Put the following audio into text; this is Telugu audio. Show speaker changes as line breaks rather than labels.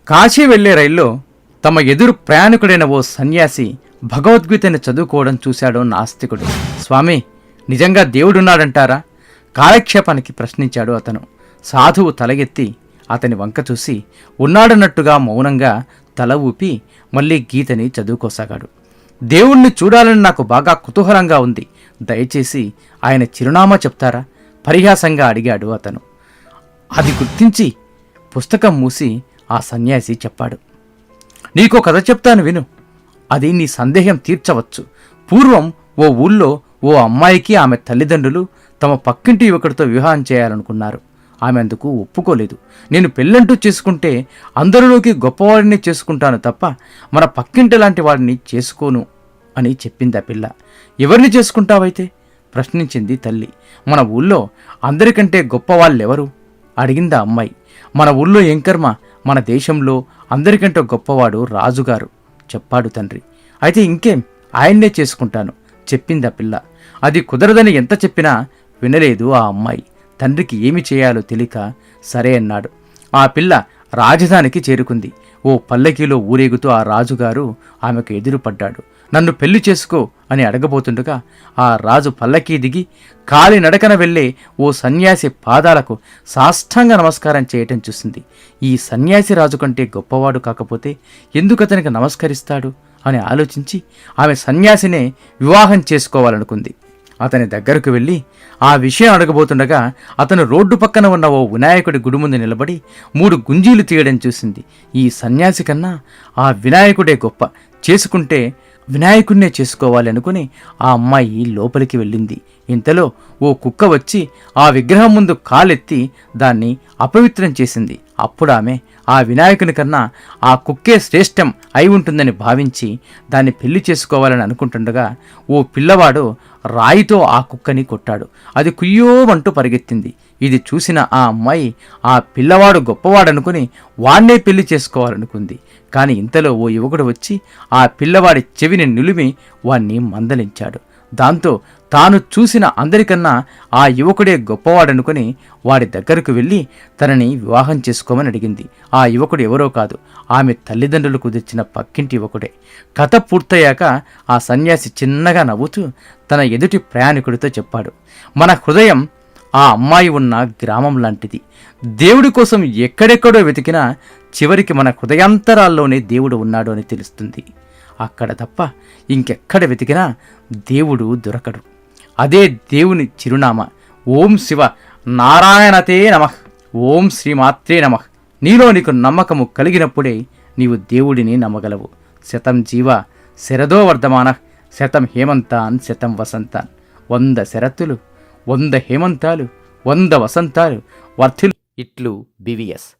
కాశీ వెళ్లే రైల్లో తమ ఎదురు ప్రయాణికుడైన ఓ సన్యాసి భగవద్గీతని చదువుకోవడం చూశాడో నాస్తికుడు. స్వామి, నిజంగా దేవుడున్నాడంటారా? కాలక్షేపానికి ప్రశ్నించాడు అతను. సాధువు తల ఎత్తి అతని వంక చూసి ఉన్నాడన్నట్టుగా మౌనంగా తల ఊపి మళ్ళీ గీతని చదువుకోసాగాడు. దేవుణ్ణి చూడాలని నాకు బాగా కుతూహలంగా ఉంది, దయచేసి ఆయన చిరునామా చెప్తారా? పరిహాసంగా అడిగాడు అతను. అది గుర్తించి పుస్తకం మూసి ఆ సన్యాసి చెప్పాడు. నీకో కథ చెప్తాను విను, అది నీ సందేహం తీర్చవచ్చు. పూర్వం ఓ ఊళ్ళో ఓ అమ్మాయికి ఆమె తల్లిదండ్రులు తమ పక్కింటి యువకుడితో వివాహం చేయాలనుకున్నారు. ఆమె అందుకు ఒప్పుకోలేదు. నేను పెళ్ళంటూ చేసుకుంటే అందరిలోకి గొప్పవాడిని చేసుకుంటాను తప్ప మన పక్కింటి లాంటి వాడిని చేసుకోను అని చెప్పింది ఆ పిల్ల. ఎవరిని చేసుకుంటావైతే? ప్రశ్నించింది తల్లి. మన ఊళ్ళో అందరికంటే గొప్పవాళ్ళెవరు అడిగిందా అమ్మాయి. మన ఊళ్ళో ఏం కర్మ, మన దేశంలో అందరికంటే గొప్పవాడు రాజుగారు చెప్పాడు తండ్రి. అయితే ఇంకేం, ఆయన్నే చేసుకుంటాను చెప్పింది ఆ పిల్ల. అది కుదరదని ఎంత చెప్పినా వినలేదు ఆ అమ్మాయి. తండ్రికి ఏమి చేయాలో తెలియక సరే అన్నాడు. ఆ పిల్ల రాజధానికి చేరుకుంది. ఓ పల్లకీలో ఊరేగుతూ ఆ రాజుగారు ఆమెకు ఎదురుపడ్డాడు. నన్ను పెళ్లి చేసుకో అని అడగబోతుండగా ఆ రాజు పల్లకీ దిగి కాలినడకన వెళ్లే ఓ సన్యాసి పాదాలకు సాష్టాంగ నమస్కారం చేయటం చూసింది. ఈ సన్యాసి రాజు కంటే గొప్పవాడు కాకపోతే ఎందుకు అతనికి నమస్కరిస్తాడు అని ఆలోచించి ఆమె సన్యాసినే వివాహం చేసుకోవాలనుకుంది. అతని దగ్గరకు వెళ్ళి ఆ విషయం అడగబోతుండగా అతను రోడ్డు పక్కన ఉన్న ఓ వినాయకుడి గుడి ముందు నిలబడి 3 గుంజీలు తీయడం చూసింది. ఈ సన్యాసి కన్నా ఆ వినాయకుడే గొప్ప, చేసుకుంటే వినాయకుడినే చేసుకోవాలి అనుకుని ఆ అమ్మాయి లోపలికి వెళ్ళింది. ఇంతలో ఓ కుక్క వచ్చి ఆ విగ్రహం ముందు కాలెత్తి దాన్ని అపవిత్రం చేసింది. అప్పుడు ఆమె ఆ వినాయకుని కన్నా ఆ కుక్కే శ్రేష్టం అయి ఉంటుందని భావించి దాన్ని పెళ్లి చేసుకోవాలని అనుకుంటుండగా ఓ పిల్లవాడు రాయితో ఆ కుక్కని కొట్టాడు. అది కుయ్యోమంటూ పరిగెత్తింది. ఇది చూసిన ఆ అమ్మాయి ఆ పిల్లవాడు గొప్పవాడనుకుని వాణ్ణే పెళ్లి చేసుకోవాలనుకుంది. కాని ఇంతలో ఓ యువకుడు వచ్చి ఆ పిల్లవాడి చెవిని నిలిమి వాణ్ణి మందలించాడు. దాంతో తాను చూసిన అందరికన్నా ఆ యువకుడే గొప్పవాడనుకుని వాడి దగ్గరకు వెళ్ళి తనని వివాహం చేసుకోమని అడిగింది. ఆ యువకుడు ఎవరో కాదు, ఆమె తల్లిదండ్రులు కుదిర్చిన పక్కింటి యువకుడే. కథ పూర్తయ్యాక ఆ సన్యాసి చిన్నగా నవ్వుతూ తన ఎదుటి ప్రయాణికుడితో చెప్పాడు, మన హృదయం ఆ అమ్మాయి ఉన్న గ్రామం లాంటిది. దేవుడి కోసం ఎక్కడెక్కడో వెతికినా చివరికి మన హృదయాంతరాల్లోనే దేవుడు ఉన్నాడు అని తెలుస్తుంది. అక్కడ తప్ప ఇంకెక్కడ వెతికినా దేవుడు దొరకడు. అదే దేవుని చిరునామా. ఓం శివ నారాయణతే నమః, ఓం శ్రీమాత్రే నమః. నీలో నీకు నమ్మకము కలిగినప్పుడే నీవు దేవుడిని నమ్మగలవు. శతం జీవ శరదో వర్ధమాన, శతం హేమంతాన్ శతం వసంతాన్. 100 శరత్తులు, 100 హేమంతాలు, 100 వసంతాలు వర్ధిల్లు. ఇట్లు బివిఎస్.